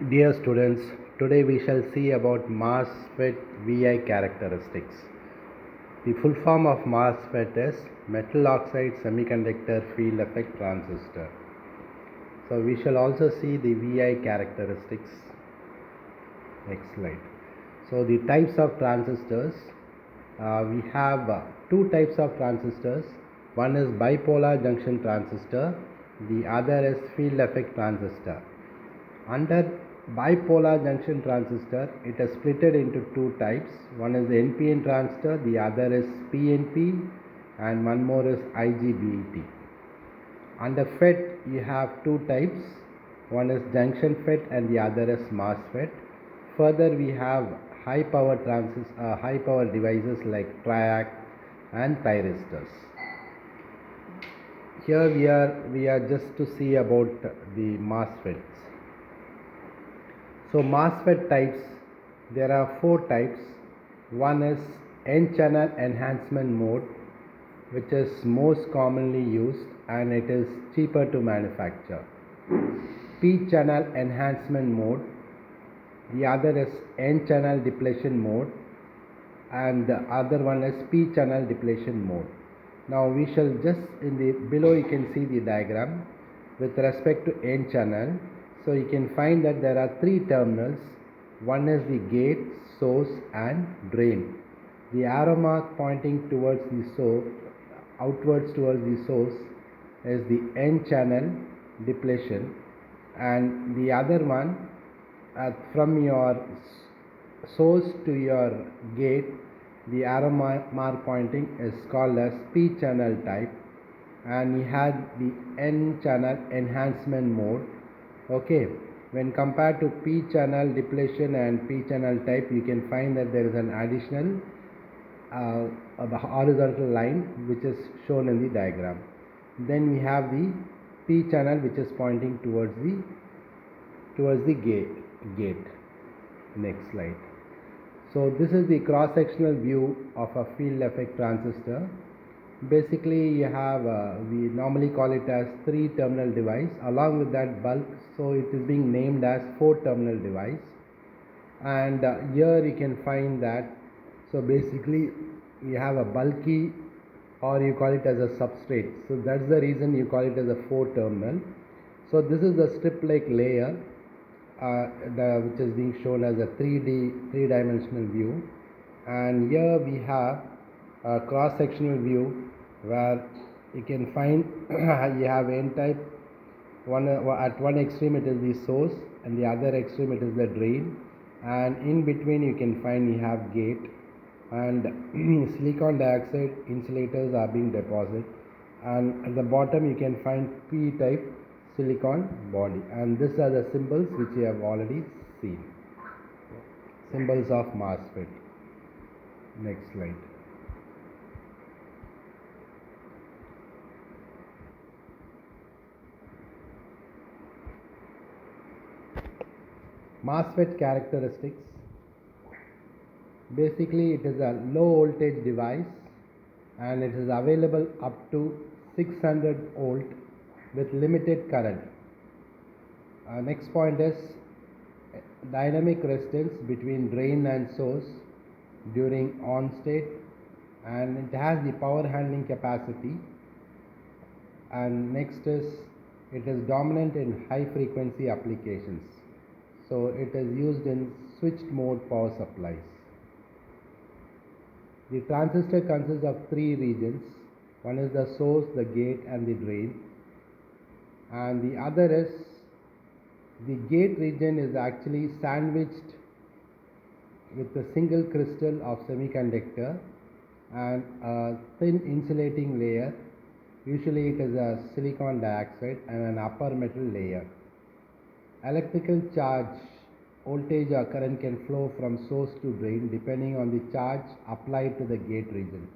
Dear students, today we shall see about Mosfet VI characteristics. The full form of Mosfet is metal oxide semiconductor field effect transistor. So we shall also see the VI characteristics. Next slide. So the types of transistors, we have two types of transistors. One is bipolar junction transistor, the other is field effect transistor. Under bipolar junction transistor, it is splitted into two types. One is NPN transistor, the other is PNP, and one more is IGBT. Under FET, you have two types. One is junction FET and the other is MOSFET. Further, we have high power devices like triac and thyristors. Here we are just to see about the MOSFETs. So MOSFET types, there are four types. One is N-channel enhancement mode, which is most commonly used and it is cheaper to manufacture. P-channel enhancement mode, the other is N-channel depletion mode, and the other one is P-channel depletion mode. Now we shall just below you can see the diagram with respect to N-channel. So you can find that there are three terminals. One is the gate, source and drain. The arrow mark pointing towards the source, outwards towards the source, is the N-channel depletion, and the other one from your source to your gate, the arrow mark pointing is called as P-channel type, and we had the N-channel enhancement mode. Okay, when compared to P-channel depletion and P-channel type, you can find that there is an additional horizontal line which is shown in the diagram. Then we have the P-channel which is pointing towards the gate. Next slide. So this is the cross-sectional view of a field effect transistor. Basically you have we normally call it as 3-terminal device. Along with that bulb, so it is being named as 4-terminal device. And here you can find that, so basically you have a bulky, or you call it as a substrate, so that's the reason you call it as a 4-terminal. So this is the strip like layer which is being shown as a 3-dimensional view, and here we have a cross-sectional view where you can find you have N-type. At one extreme it is the source and the other extreme it is the drain, and in between you can find you have gate, and silicon dioxide insulators are being deposited, and at the bottom you can find P-type silicon body, and these are the symbols which you have already seen, symbols of MOSFET. Next slide. MOSFET characteristics. Basically it is a low voltage device and it is available up to 600 volt with limited current. Next point is dynamic resistance between drain and source during on state, and it has the power handling capacity. And next is it is dominant in high frequency applications, so it is used in switched mode power supplies. The transistor consists of three regions. One is the source, the gate and the drain, and the other is the gate region is actually sandwiched with a single crystal of semiconductor and a thin insulating layer. Usually it is a silicon dioxide and an upper metal layer. Electrical charge, voltage or current can flow from source to drain depending on the charge applied to the gate region.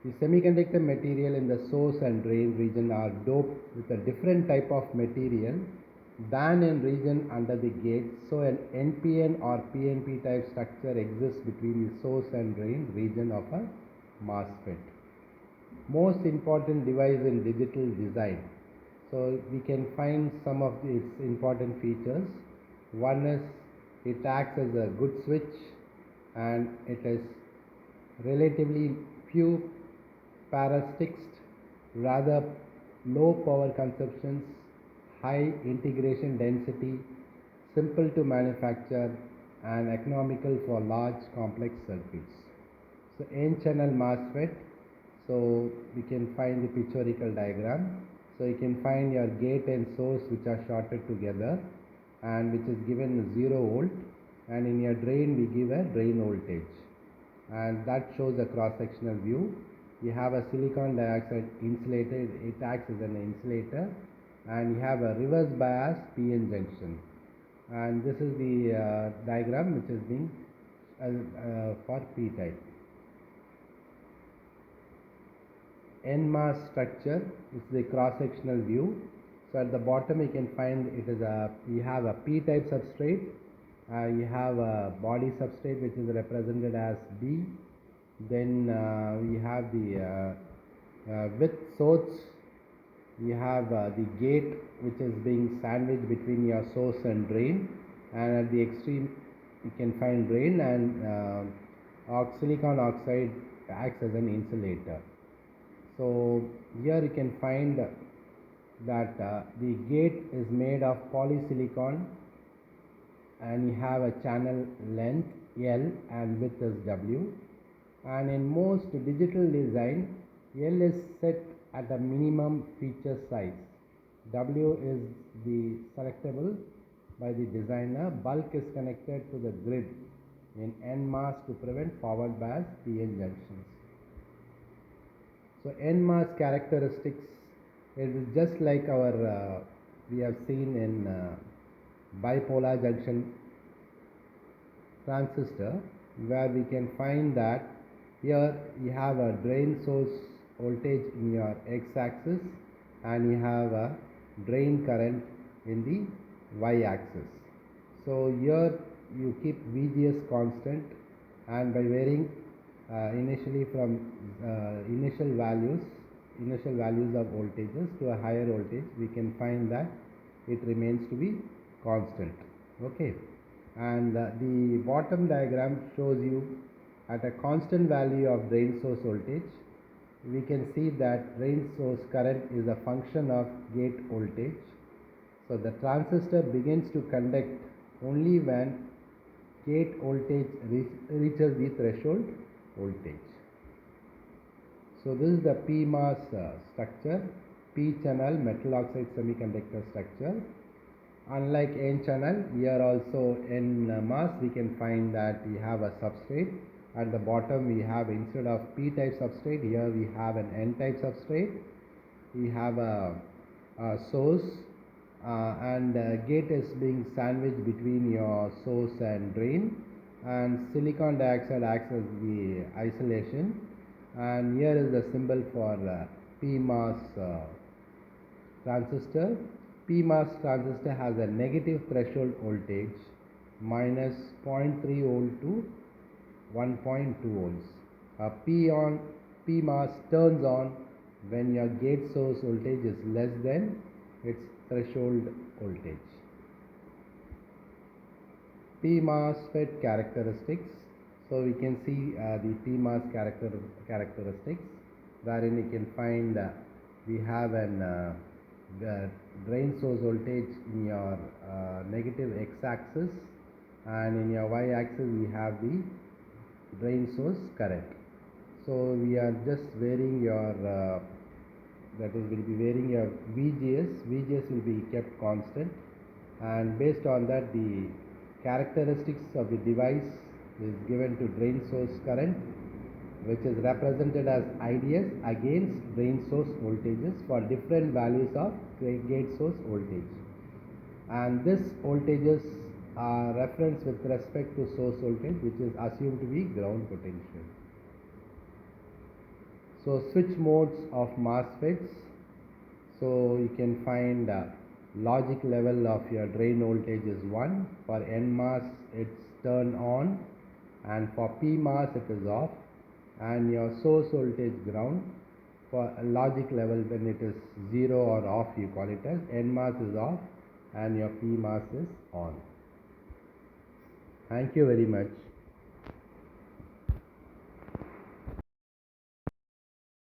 The semiconductor material in the source and drain region are doped with a different type of material than in region under the gate, so an NPN or PNP type structure exists between the source and drain region of a MOSFET. Most important device in digital design. So we can find some of its important features. One is it acts as a good switch, and it is relatively few parasiticks, rather low power consumptions, high integration density, simple to manufacture, and economical for large complex circuits. So N-channel MOSFET, so we can find the pictorial diagram. So you can find your gate and source which are shorted together and which is given 0 volt, and in your drain we give a drain voltage, and that shows a cross sectional view. You have a silicon dioxide insulator, it acts as an insulator, and you have a reverse bias PN junction, and this is the diagram which is being for P type. NMOS structure is the cross sectional view. So at the bottom you can find it is you have a P type substrate, you have a body substrate which is represented as B, then we have the with source, you have the gate which is being sandwiched between your source and drain, and at the extreme you can find drain, and silicon oxide acts as an insulator. So here you can find that the gate is made of polysilicon, and you have a channel length L and width is W, and in most digital design L is set at a minimum feature size, W is the selectable by the designer, bulk is connected to the grid in NMOS to prevent forward bias PN junctions. So NMOS characteristics is just like our we have seen in bipolar junction transistor, where we can find that here you have a drain source voltage in your x-axis and you have a drain current in the y-axis. So here you keep VGS constant, and by varying initially from initial values of voltages to a higher voltage, we can find that it remains to be constant. Okay, and the bottom diagram shows you at a constant value of drain source voltage, we can see that drain source current is a function of gate voltage. So the transistor begins to conduct only when gate voltage reaches the threshold voltage. So this is the PMOS structure, P channel metal oxide semiconductor structure. Unlike N channel, here also in MOS we can find that we have a substrate. At the bottom we have, instead of P type substrate, here we have an N type substrate. We have a source, and gate is being sandwiched between your source and drain, and silicon dioxide acts as the isolation, and here is the symbol for PMOS transistor. PMOS transistor has a negative threshold voltage minus 0.3 volt to 1.2 volts. PMOS turns on when your gate source voltage is less than its threshold voltage. Mosfet characteristics. So we can see the PMOS characteristics, wherein you can find we have an drain source voltage in your negative x-axis, and in your y-axis we have the drain source current. So we are just varying your that is, will be varying your VGS will be kept constant, and based on that the characteristics of the device is given to drain source current, which is represented as IDS against drain source voltages for different values of gate source voltage, and this voltages are referenced with respect to source voltage, which is assumed to be ground potential. So switch modes of MOSFETs. So you can find logic level of your drain voltage is 1. For NMOS it's turned on, and for PMOS it is off, and your source voltage ground. For a logic level, when it is 0 or off, you call it as NMOS is off and your PMOS is on. Thank you very much.